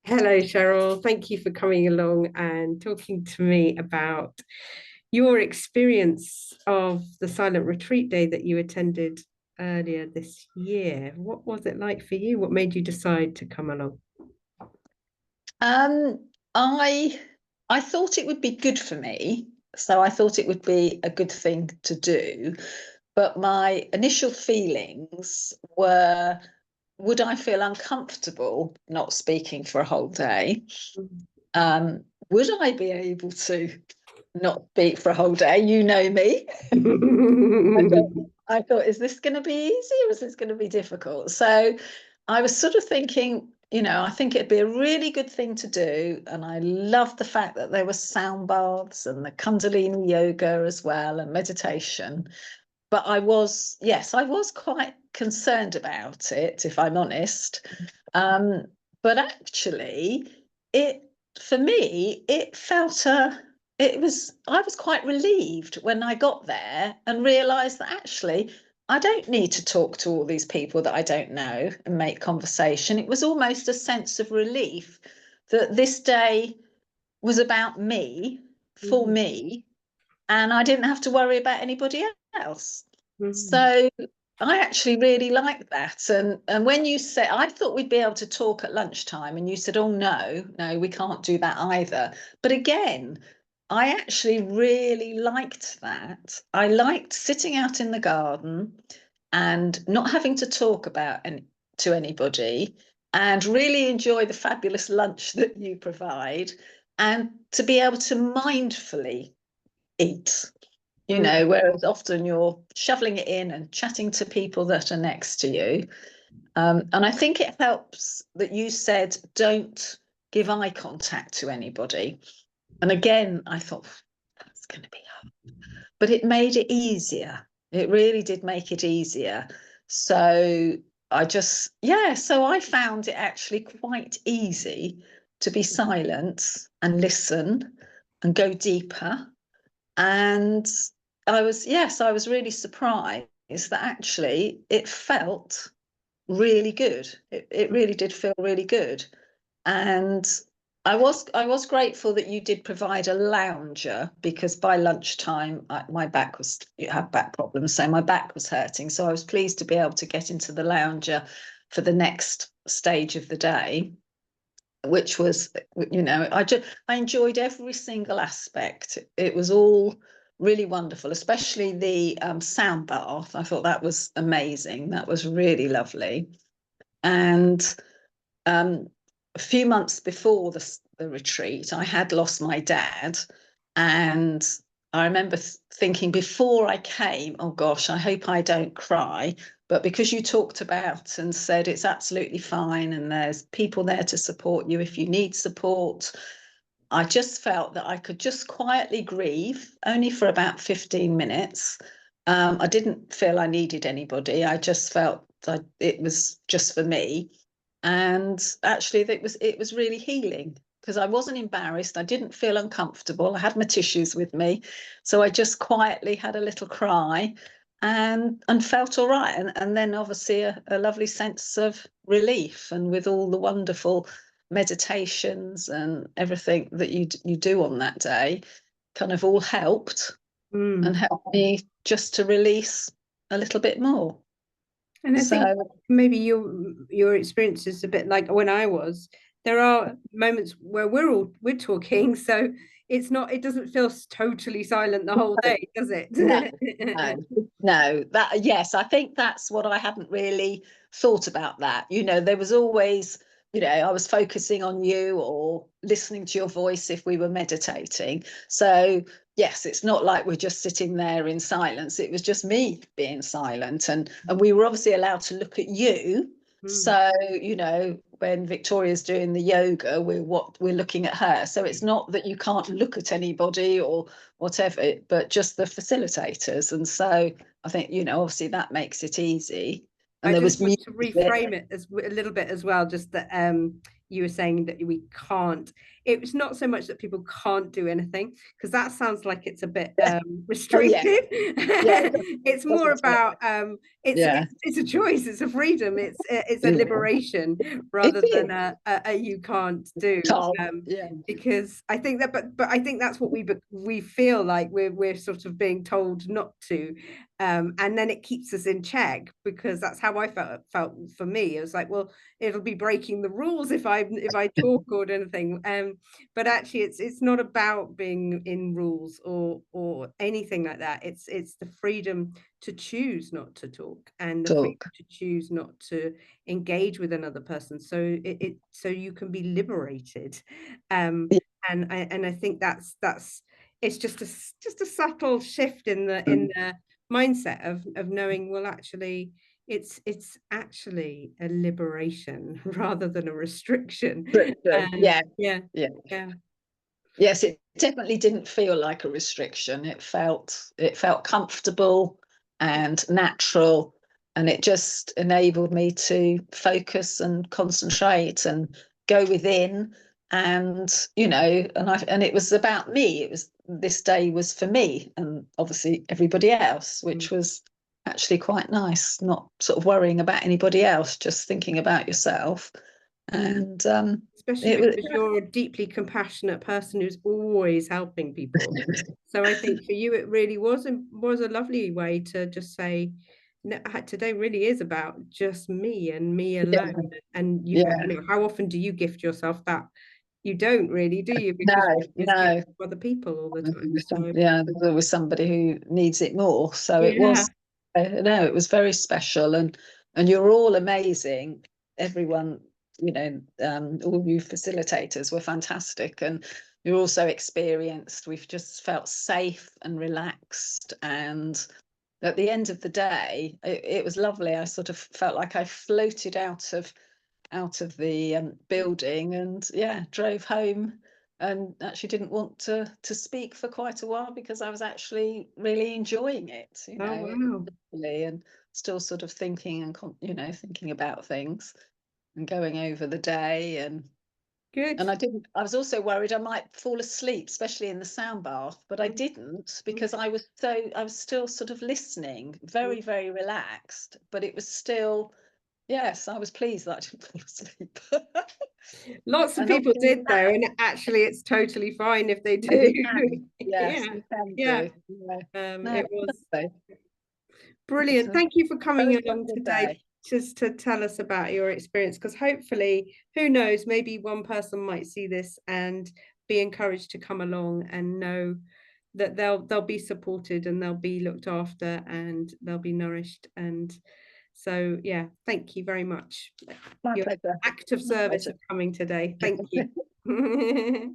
Hello, Cheryl. Thank you for coming along and talking to me about your experience of the silent retreat day that you attended earlier this year. What was it like for you? What made you decide to come along? Um, I I thought it would be good for me, so I thought it would be a good thing to do. But my initial feelings were, would I feel uncomfortable not speaking for a whole day? Would I be able to not speak for a whole day? You know me. I thought, I thought, is this going to be easy or is this going to be difficult? So I was sort of thinking, I think it'd be a really good thing to do. And I loved the fact that there were sound baths and the Kundalini yoga as well and meditation. But yes, I was quite concerned about it, if I'm honest. Um, but actually, it for me, it felt I was quite relieved when I got there and realized that actually I don't need to talk to all these people that I don't know and make conversation. It was almost a sense of relief that this day was about me, for Mm, me, and I didn't have to worry about anybody else. mm, So I actually really like that. And when you said, I thought we'd be able to talk at lunchtime, and you said, oh no, we can't do that either. But again, I actually really liked that. I liked sitting out in the garden and not having to talk to anybody, and really enjoy the fabulous lunch that you provide, and to be able to mindfully eat, mm. whereas often you're shoveling it in and chatting to people that are next to you. And I think it helps that you said don't give eye contact to anybody. And again, I thought that's going to be hard, but it made it easier. It really did make it easier. So so I found it actually quite easy to be silent and listen and go deeper. And I was really surprised that actually it felt really good. It really did feel really good. And I was grateful that you did provide a lounger, because by lunchtime my back was, you have back problems, so my back was hurting. So I was pleased to be able to get into the lounger for the next stage of the day, which was, I enjoyed every single aspect. It was all really wonderful, especially the sound bath. I thought that was amazing. That was really lovely. And um, a few months before the retreat, I had lost my dad. And I remember thinking before I came, oh gosh, I hope I don't cry. But because you talked about and said it's absolutely fine and there's people there to support you if you need support, I just felt that I could just quietly grieve, only for about 15 minutes. I didn't feel I needed anybody. I just felt that it was just for me. And actually, it was really healing, because I wasn't embarrassed. I didn't feel uncomfortable. I had my tissues with me. So I just quietly had a little cry and felt all right. And then obviously a lovely sense of relief, and with all the wonderful meditations and everything that you do on that day, kind of all helped and Mm. helped me just to release a little bit more. And I think So maybe your experience is a bit like when I was. There are moments where we're talking, so it doesn't feel totally silent the whole day, does no, it? no, no. That, yes, I think that's what I hadn't really thought about. That, there was always, I was focusing on you or listening to your voice if we were meditating. So yes, it's not like we're just sitting there in silence. It was just me being silent, and we were obviously allowed to look at you. Mm. So, when Victoria's doing the yoga, we're looking at her. So it's not that you can't look at anybody or whatever, but just the facilitators. And so I think, obviously that makes it easy. And I there just was want to music. reframe it as a little bit as well, just that you were saying that we can't, it's not so much that people can't do anything, because that sounds like it's a bit Oh yeah, restrictive. yeah. It's more Doesn't it? about Yeah, it's a choice, it's a freedom, it's a yeah. liberation, It rather than is. a you can't do. Can't. Yeah. Because I think that, but I think that's what we feel like we're sort of being told not to, and then it keeps us in check, because that's how I felt for me. It was like, well, it'll be breaking the rules if I talk or anything. But actually, it's not about being in rules or anything like that. It's the freedom to choose not to talk, and the freedom Talk. to choose not to engage with another person, so so you can be liberated. Yeah. And I think that's it's just a subtle shift in the mindset of knowing, well, actually it's actually a liberation rather than a restriction. Friction. And Yeah. yeah, Yeah. yeah, Yes, it definitely didn't feel like a restriction. It felt comfortable and natural, and it just enabled me to focus and concentrate and go within. And and it was about me. This day was for me, and obviously everybody else, mm. which was actually quite nice. Not sort of worrying about anybody else, just thinking about yourself. And Especially it was. because you're a deeply compassionate person who's always helping people. So I think for you, it really was a lovely way to just say, "No, today really is about just me and me Yeah, alone." And yeah. how often do you gift yourself that? You don't really, do you? No, Because you're always giving no. to other people all the time. So Yeah, there's always somebody who needs it more. So it yeah, was, no, it was very special, and you're all amazing. Everyone, all you facilitators were fantastic, and you're also experienced. We've just felt safe and relaxed, and at the end of the day, it was lovely. I sort of felt like I floated out of the building, and yeah, drove home, and actually didn't want to speak for quite a while, because I was actually really enjoying it. oh It was wow, lovely, and still sort of thinking and thinking about things and going over the day, good. and I was also worried I might fall asleep, especially in the sound bath, but I Mm, didn't, mm, because I was still sort of listening, mm. very, very relaxed, but it was still. Yes, I was pleased that I didn't fall asleep. Lots of And people obviously you did though, can. and actually, it's totally fine if they You do. can. Yes, Yeah, you can yeah. do. Yeah. No, It was lovely. It was brilliant. a Thank you for coming very along special today, day. just to tell us about your experience, because hopefully, who knows, maybe one person might see this and be encouraged to come along and know that they'll be supported and they'll be looked after and they'll be nourished. And so yeah, thank you very much. My Your pleasure. act of My service pleasure. of coming today. Thank you.